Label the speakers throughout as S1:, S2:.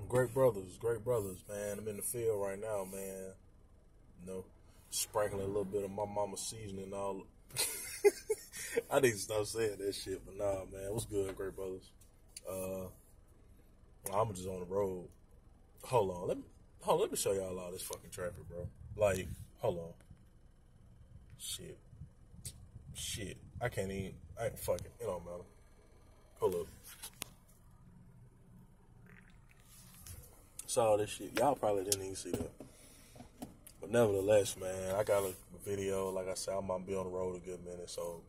S1: Great brothers, man. I'm in the field right now, man. You know, sprinkling a little bit of my mama's seasoning all. I need to stop saying that shit, but nah, man. What's good, great brothers? Uh, I'm just on the road. Let me show y'all all this fucking traffic, bro. Like, hold on. Shit. I can't even. Fuck it. It don't matter. Hold up. Saw this shit. Y'all probably didn't even see that. But nevertheless, man, I got a video. Like I said, I might be on the road a good minute. So,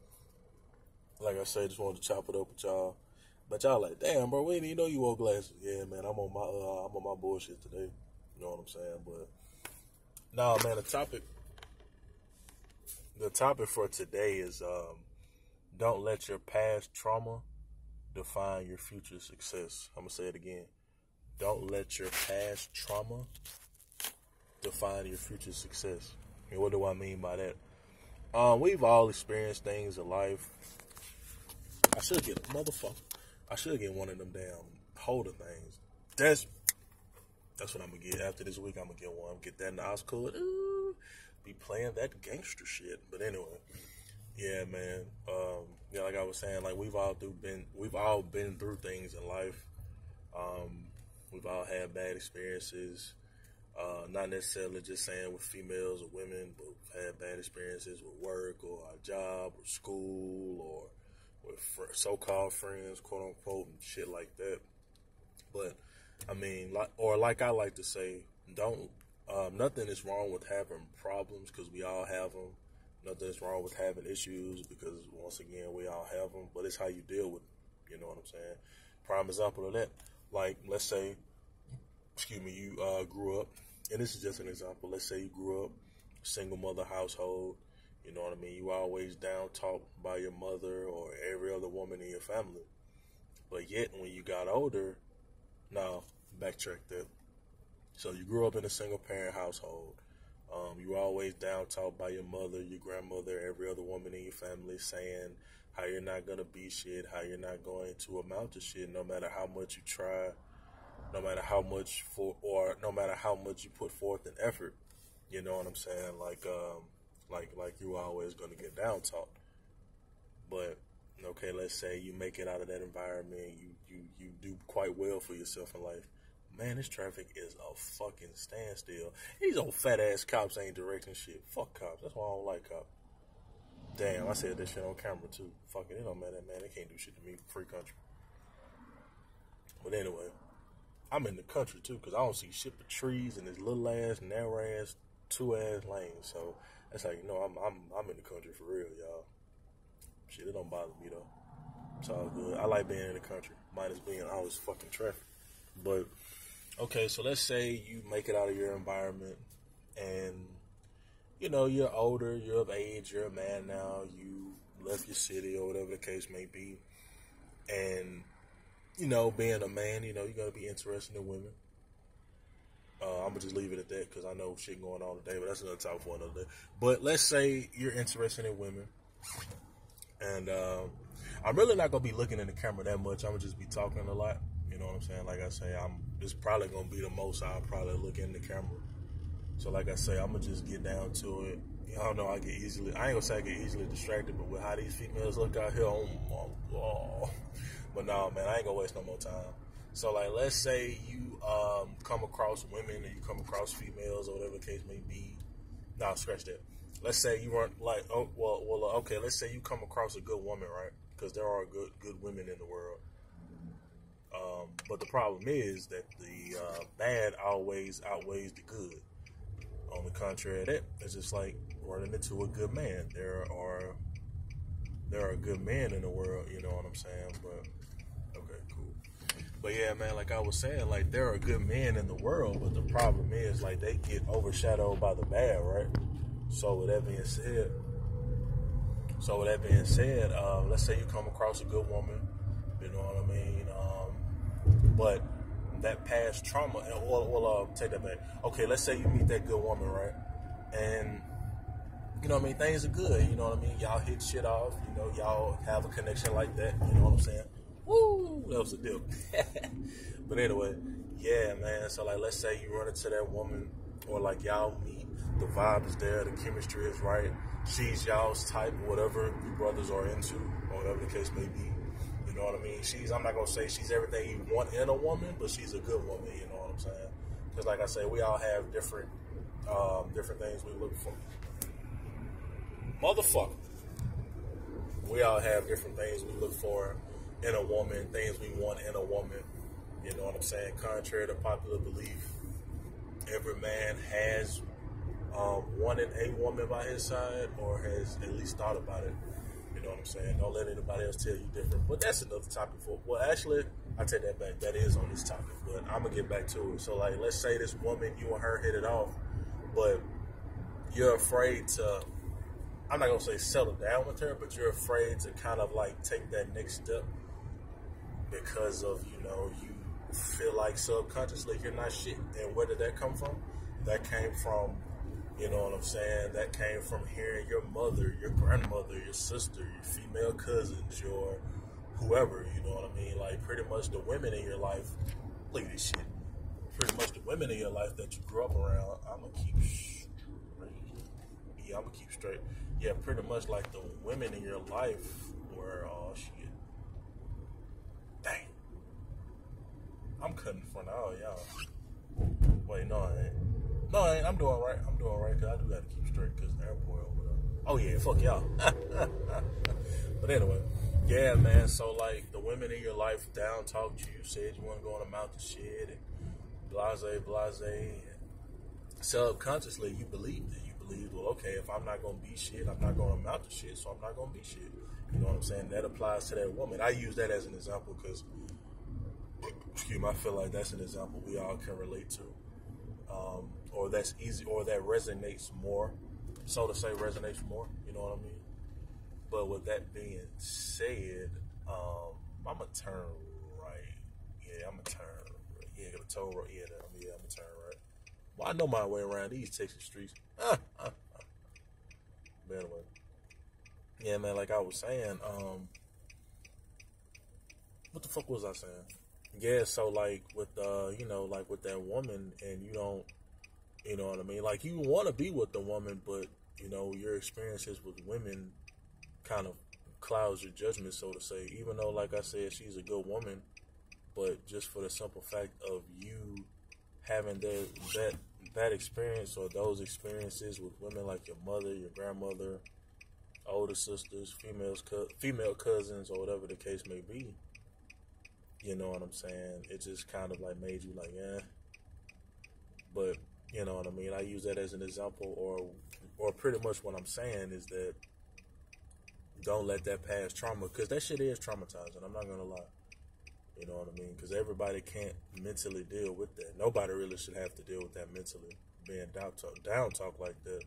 S1: like I said, just wanted to chop it up with y'all. But y'all like, damn, bro, we didn't even know you wore glasses. Yeah, man, I'm on my bullshit today. You know what I'm saying? But nah, man, the topic for today is don't let your past trauma define your future success. I'm gonna say it again. Don't let your past trauma define your future success. And what do I mean by that? We've all experienced things in life. I should get one of them damn holder things. That's what I'm gonna get. After this week, I'm gonna get one. Get that NOS code. Be playing that gangster shit. But anyway, yeah, man. Yeah, like I was saying, like we've all been through things in life. We've all had bad experiences. Not necessarily just saying with females or women, but we've had bad experiences with work or our job or school or with so-called friends, quote unquote, and shit like that. But I mean, like I like to say, nothing is wrong with having problems because we all have them. Nothing is wrong with having issues because once again we all have them. But it's how you deal with them. You know what I'm saying? Prime example of that, like let's say, you grew up, and this is just an example. Let's say you grew up single mother household. You know what I mean? You always down talked by your mother or every other woman in your family. But yet when you got older, now backtrack that. So you grew up in a single parent household. You were always down talked by your mother, your grandmother, every other woman in your family saying how you're not going to be shit, how you're not going to amount to shit, no matter how much you try, no matter how much you put forth in effort. You know what I'm saying? Like you were always going to get down talked. But okay, let's say you make it out of that environment, you do quite well for yourself in life. Man, this traffic is a fucking standstill. These old fat ass cops ain't directing shit. Fuck cops. That's why I don't like cops. Damn, I said this shit on camera too. Fucking, it don't matter, man. They can't do shit to me. Free country. But anyway, I'm in the country too because I don't see shit but trees and this little ass, narrow ass, 2-ass lanes. So that's how you know I'm in the country for real, y'all. Shit, it don't bother me though. It's all good. I like being in the country, minus being all this fucking traffic. But okay, so let's say you make it out of your environment and, you know, you're older, you're of age, you're a man now, you left your city or whatever the case may be. And, you know, being a man, you know, you're going to be interested in women. I'm going to just leave it at that because I know shit going on today, but that's another topic for another day. But let's say you're interested in women. And I'm really not going to be looking in the camera that much. I'm going to just be talking a lot. You know what I'm saying? Like I say, it's probably going to be the most I'll probably look in the camera. So like I say, I'm going to just get down to it. Y'all know I ain't going to say I get easily distracted, but with how these females look out here, oh my God. But no, man, I ain't going to waste no more time. So like, let's say you come across women and you come across females or whatever the case may be. Nah, scratch that. Let's say you weren't like, okay, let's say you come across a good woman, right? Because there are good women in the world. But the problem is that the bad always outweighs the good. On the contrary of that, it's just like running into a good man. There are good men in the world, you know what I'm saying? But okay, cool. But yeah, man, like I was saying, like there are good men in the world, but the problem is like they get overshadowed by the bad, right? So with that being said, let's say you come across a good woman, you know what I mean? But that past trauma, take that back. Okay, let's say you meet that good woman, right? And, you know what I mean, things are good, you know what I mean? Y'all hit shit off, you know, y'all have a connection like that, you know what I'm saying? Woo, that was a deal. But anyway, yeah, man. So like, let's say you run into that woman, or like y'all meet, the vibe is there, the chemistry is right. She's y'all's type, whatever you brothers are into, or whatever the case may be. You know what I mean? I'm not gonna say she's everything you want in a woman, but she's a good woman. You know what I'm saying? Because like I say, we all have different things we look for. Motherfucker. We all have different things we look for in a woman, things we want in a woman. You know what I'm saying? Contrary to popular belief, every man has wanted a woman by his side, or has at least thought about it. You know what I'm saying? Don't let anybody else tell you different. But that's another topic for. Well, actually, I take that back. That is on this topic, but I'm gonna get back to it. So, like, let's say this woman, you and her hit it off, but you're afraid to. I'm not gonna say settle down with her, but you're afraid to kind of like take that next step because of, you feel like subconsciously you're not shit. And where did that come from? That came from, you know what I'm saying? That came from hearing your mother, your grandmother, your sister, your female cousins, your whoever, you know what I mean? Like, pretty much the women in your life, look at this shit. Pretty much the women in your life that you grew up around, I'm gonna keep straight. Yeah, I'm gonna keep straight. Yeah, pretty much like the women in your life were, oh shit. Dang. I'm cutting in front of all y'all. Wait, no, I ain't. No, I ain't. I'm doing right. Because I do got to keep straight because the airport over there. Oh, yeah, fuck y'all. But anyway, yeah, man. So, like, the women in your life down talked you, said you want to go on a mountain shit, and blase. And subconsciously, you believed it. You believed, well, okay, if I'm not going to be shit, I'm not going to amount to shit, so I'm not going to be shit. You know what I'm saying? That applies to that woman. I use that as an example because, excuse me, I feel like that's an example we all can relate to. Or that's easy, or that resonates more. So to say, resonates more. You know what I mean? But with that being said, I'm gonna turn right. Yeah, I'm gonna turn. Yeah, the toe right. Yeah, I'm gonna turn right. Well, I know my way around these Texas streets. But anyway, yeah, man. Like I was saying, what the fuck was I saying? Yeah, so like with like with that woman, and you don't. You know what I mean? Like, you want to be with the woman, but, your experiences with women kind of clouds your judgment, so to say. Even though, like I said, she's a good woman, but just for the simple fact of you having that experience, or those experiences with women like your mother, your grandmother, older sisters, female cousins, or whatever the case may be, you know what I'm saying? It just kind of like made you like, eh. But you know what I mean? I use that as an example, or pretty much what I'm saying is that don't let that past trauma, because that shit is traumatizing. I'm not gonna lie. You know what I mean? Because everybody can't mentally deal with that. Nobody really should have to deal with that mentally, being down talk like that.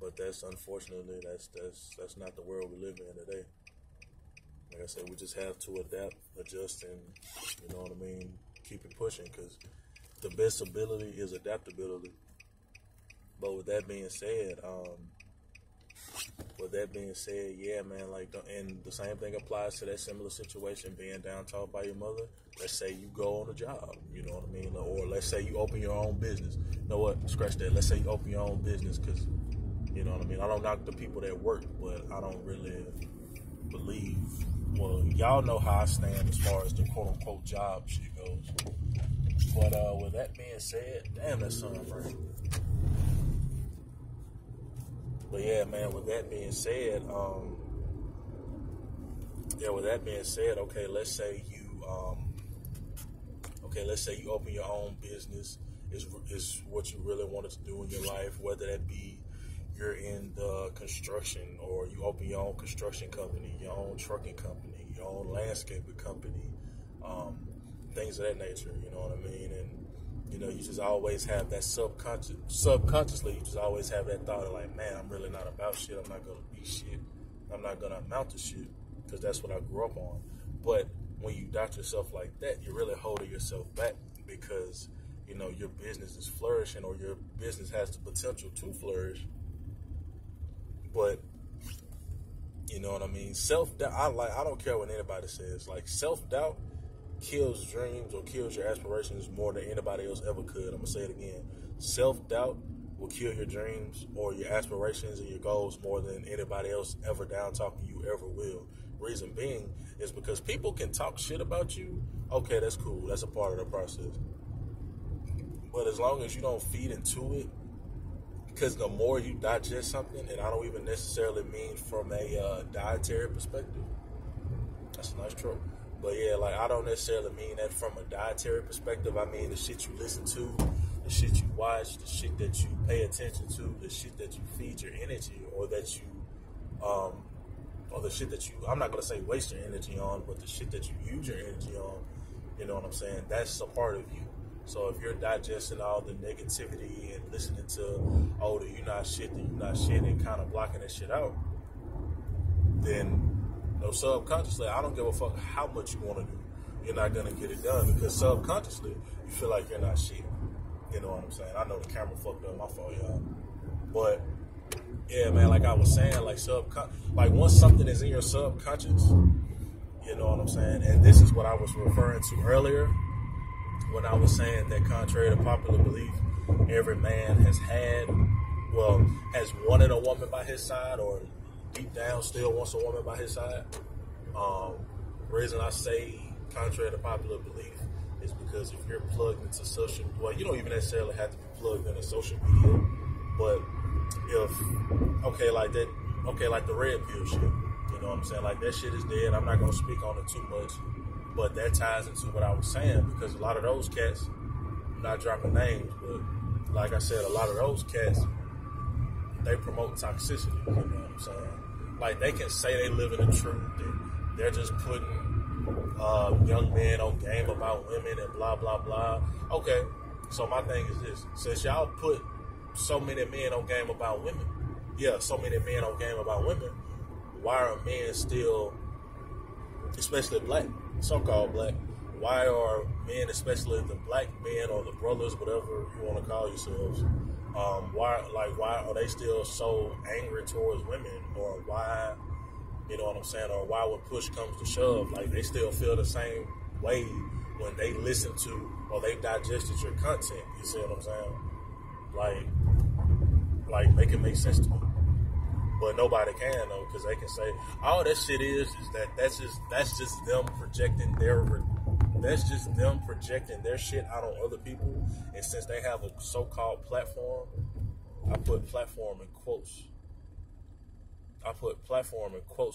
S1: But that's unfortunately that's not the world we live in today. Like I said, we just have to adapt, adjust, and you know what I mean, keep it pushing, because the best ability is adaptability. But with that being said, yeah, man, like, and the same thing applies to that similar situation, being down talked by your mother. Let's say you go on a job, you know what I mean? Or let's say you open your own business. You know what? Scratch that. Let's say you open your own business, because, you know what I mean? I don't knock the people that work, but I don't really believe, well, y'all know how I stand as far as the quote-unquote job shit goes. But with that being said, damn, that sun right. But yeah, man, with that being said, okay, let's say you open your own business, is what you really wanted to do in your life, whether that be you're in the construction, or you open your own construction company, your own trucking company, your own landscaping company, things of that nature, you know what I mean? And, you just always have that subconsciously, you just always have that thought of like, man, I'm really not about shit. I'm not going to be shit. I'm not going to amount to shit, because that's what I grew up on. But when you doubt yourself like that, you're really holding yourself back, because, your business is flourishing, or your business has the potential to flourish. But, you know what I mean? Self-doubt, I don't care what anybody says. Like, self-doubt kills dreams or kills your aspirations more than anybody else ever could. I'm going to say it again. Self-doubt will kill your dreams or your aspirations and your goals more than anybody else ever down talking you ever will. Reason being is because people can talk shit about you. Okay, that's cool. That's a part of the process. But as long as you don't feed into it, because the more you digest something, and I don't even necessarily mean from a dietary perspective. That's a nice trope. But yeah, like I don't necessarily mean that from a dietary perspective. I mean the shit you listen to, the shit you watch, the shit that you pay attention to, the shit that you feed your energy, or that you, or the shit that you, I'm not going to say waste your energy on, but the shit that you use your energy on, you know what I'm saying? That's a part of you. So if you're digesting all the negativity and listening to, oh, that you're not shit, and kind of blocking that shit out, then subconsciously, I don't give a fuck how much you want to do. You're not going to get it done because subconsciously, you feel like you're not shit. You know what I'm saying? I know the camera fucked up, my fault, y'all. But, yeah, man, like I was saying, like once something is in your subconscious, you know what I'm saying? And this is what I was referring to earlier when I was saying that contrary to popular belief, every man has wanted a woman by his side or deep down still wants a woman by his side. The reason I say contrary to popular belief is because if you're plugged into social, well, you don't even necessarily have to be plugged into social media, but like the red pill shit, you know what I'm saying? Like that shit is dead. I'm not going to speak on it too much, but that ties into what I was saying because a lot of those cats, I'm not dropping names, but like I said, a lot of those cats, they promote toxicity, you know what I'm saying? Like, they can say they live in the truth, and they're just putting young men on game about women and blah, blah, blah. Okay, so my thing is this. Since y'all put so many men on game about women, why are men still, especially black, some-called black, why are men, especially the black men or the brothers, whatever you want to call yourselves, why are they still so angry towards women, or why, you know what I'm saying, or why when push comes to shove, like they still feel the same way when they listen to or they digested your content, you see what I'm saying? Like make it make sense to me. But nobody can though, because they can say, all that shit is that's just them projecting their shit out on other people. And since they have a so-called platform, I put platform in quotes.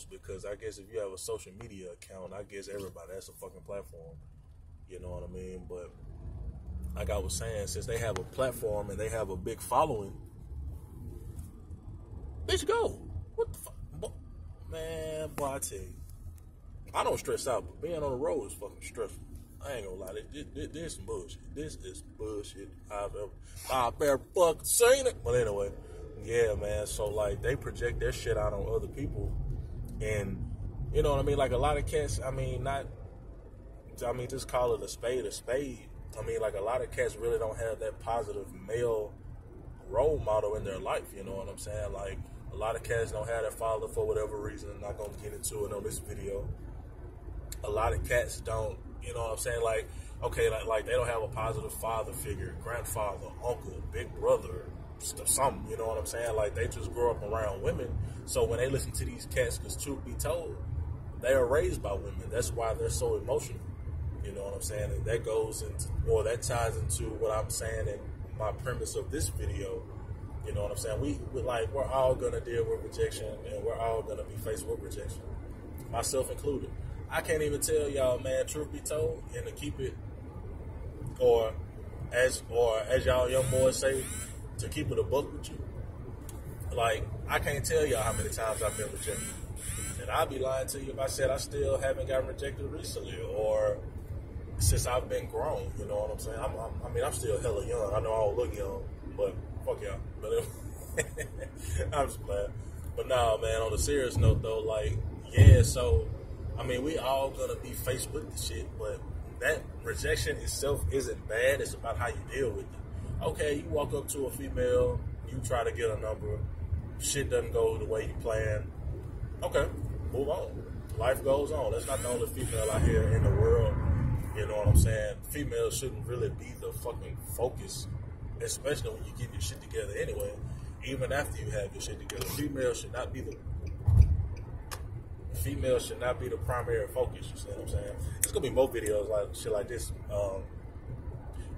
S1: Because I guess if you have a social media account, I guess everybody has a fucking platform. You know what I mean? But like I was saying, since they have a platform and they have a big following, bitch, go. What the fuck? Man, boy, I tell you. I don't stress out, but being on the road is fucking stressful. I ain't gonna lie. This is some bullshit. This is bullshit I've ever fucking seen it. But anyway, yeah, man. So, like, they project their shit out on other people. And, you know what I mean? Like, a lot of cats, just call it a spade a spade. I mean, like, a lot of cats really don't have that positive male role model in their life. You know what I'm saying? Like, a lot of cats don't have their father for whatever reason. I'm not going to get into it on this video. A lot of cats don't, you know what I'm saying? Like, okay, like they don't have a positive father figure, grandfather, uncle, big brother, something, you know what I'm saying? Like, they just grow up around women. So when they listen to these cats, because truth be told, they are raised by women. That's why they're so emotional. You know what I'm saying? And that goes into, or that ties into what I'm saying in my premise of this video. You know what I'm saying? We're all going to deal with rejection, and we're all going to be faced with rejection, myself included. I can't even tell y'all, man, truth be told, and to keep it, or as y'all young boys say, to keep it a buck with you. Like, I can't tell y'all how many times I've been rejected. And I'd be lying to you if I said I still haven't gotten rejected recently, or since I've been grown, you know what I'm saying? I'm still hella young. I know I don't look young, but fuck y'all. But I'm just playing. But nah, man, on a serious note though, like, yeah, so we all gonna be faced with the shit, but that rejection itself isn't bad. It's about how you deal with it. Okay, you walk up to a female, you try to get a number, shit doesn't go the way you plan. Okay, move on. Life goes on. That's not the only female out here in the world, You know what I'm saying? Females shouldn't really be the fucking focus, especially when you get your shit together anyway. Even after you have your shit together, females should not be the primary focus. You see what I'm saying? There's gonna be more videos like shit like this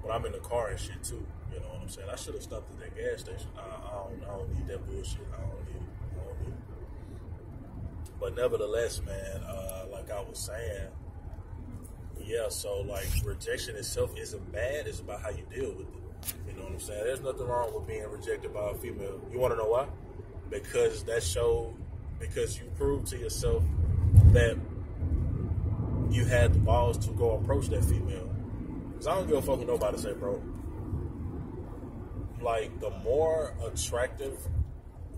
S1: when I'm in the car and shit too. You know what I'm saying? I should have stopped at that gas station. I don't need that bullshit. I don't need it. But nevertheless, man, like I was saying, yeah, so like rejection itself isn't bad. It's about how you deal with it. You know what I'm saying? There's nothing wrong with being rejected by a female. You want to know why? Because you proved to yourself that you had the balls to go approach that female. Because I don't give a fuck what nobody say, bro. Like, the more attractive,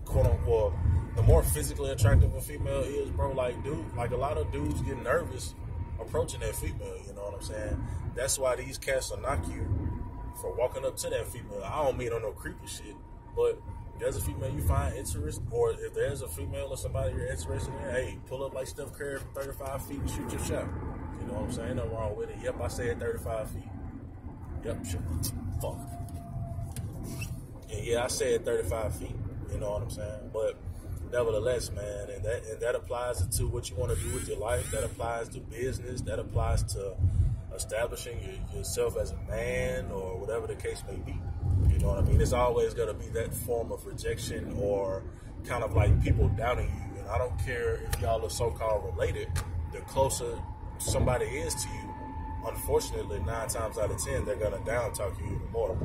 S1: quote unquote, the more physically attractive a female is, bro, like a lot of dudes get nervous approaching that female, you know what I'm saying? That's why these cats will knock you for walking up to that female. I don't mean on no creepy shit, but if there's a female you find interesting, or if there's a female or somebody you're interested in, hey, pull up like Steph Curry from 35 feet and shoot your shot. You know what I'm saying? Ain't nothing wrong with it. Yep, I said 35 feet. Yep, shit. Fuck. And yeah, I said 35 feet. You know what I'm saying? But nevertheless, man, and that applies to what you want to do with your life. That applies to business. That applies to establishing yourself as a man or whatever the case may be. You know what I mean? It's always going to be that form of rejection or kind of like people doubting you. And I don't care if y'all are so-called related. The closer somebody is to you, unfortunately, 9 times out of 10, they're going to down talk you even more.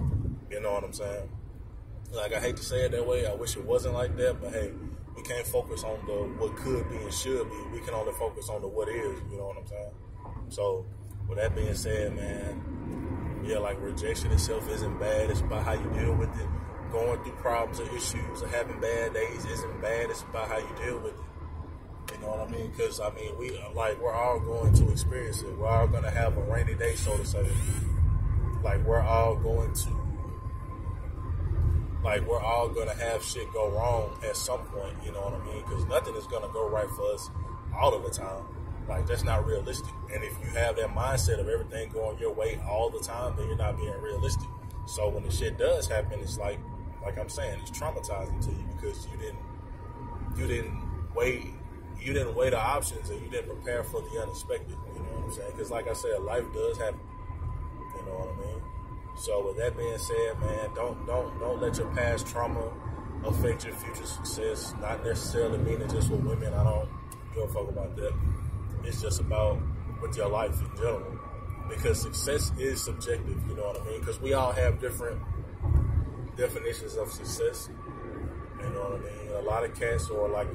S1: You know what I'm saying? Like, I hate to say it that way. I wish it wasn't like that. But, hey, we can't focus on the what could be and should be. We can only focus on the what is. You know what I'm saying? So, with that being said, man, yeah, like rejection itself isn't bad. It's about how you deal with it. Going through problems or issues or having bad days isn't bad. It's about how you deal with it. You know what I mean? Because, I mean, we're all going to experience it. We're all going to have a rainy day, so to say. Like, we're all going to have shit go wrong at some point, you know what I mean? Because nothing is going to go right for us all of the time. Like, that's not realistic. And if you have that mindset of everything going your way all the time, then you're not being realistic. So when the shit does happen, it's like I'm saying, it's traumatizing to you because you didn't weigh the options and you didn't prepare for the unexpected. You know what I'm saying? Because like I said, life does happen. You know what I mean? So with that being said, man, don't let your past trauma affect your future success. Not necessarily meaning just with women. I don't give a fuck about that. It's just about with your life in general. Because success is subjective, you know what I mean? Because we all have different definitions of success. You know what I mean? A lot of cats or like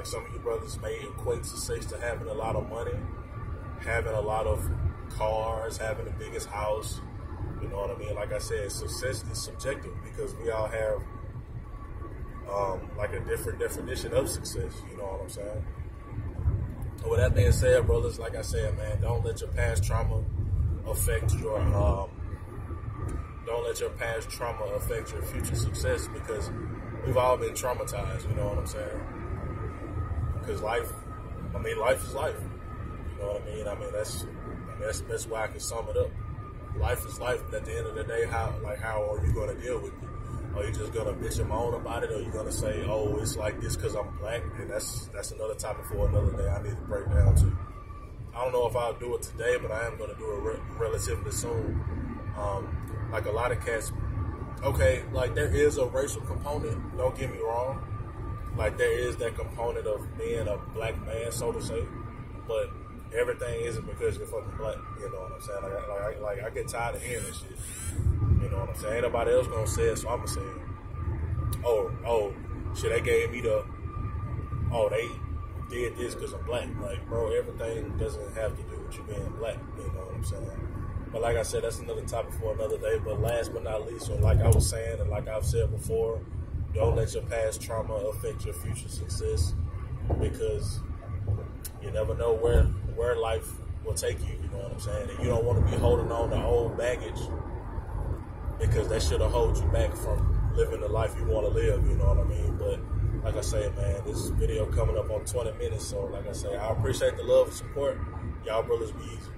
S1: some of you brothers may equate success to having a lot of money, having a lot of cars, having the biggest house. You know what I mean? Like I said, success is subjective because we all have like a different definition of success. You know what I'm saying? With that being said, brothers, like I said, man, don't let your past trauma affect your future success because we've all been traumatized. You know what I'm saying? Because life is life. You know what I mean? That's the best way I can sum it up. Life is life, but at the end of the day, how are you going to deal with it? Are you just going to bitch and moan about it? Or are you going to say, oh, it's like this because I'm black? And that's another topic for another day I need to break down too. I don't know if I'll do it today, but I am going to do it relatively soon. Like a lot of cats, okay, like there is a racial component, don't get me wrong. Like there is that component of being a black man, so to say. But everything isn't because you're fucking black, you know what I'm saying? Like I get tired of hearing this shit. You know what I'm saying? Ain't nobody else gonna say it, so I'ma say it. Oh, shit, they gave me they did this because I'm black. Like, bro, everything doesn't have to do with you being black, you know what I'm saying? But like I said, that's another topic for another day. But last but not least, like I was saying, and like I've said before, don't let your past trauma affect your future success because you never know where life will take you, you know what I'm saying? And you don't want to be holding on to old baggage because that should have hold you back from living the life you want to live, you know what I mean? But like I say, man, this video coming up on 20 minutes, so like I say, I appreciate the love and support. Y'all brothers be easy.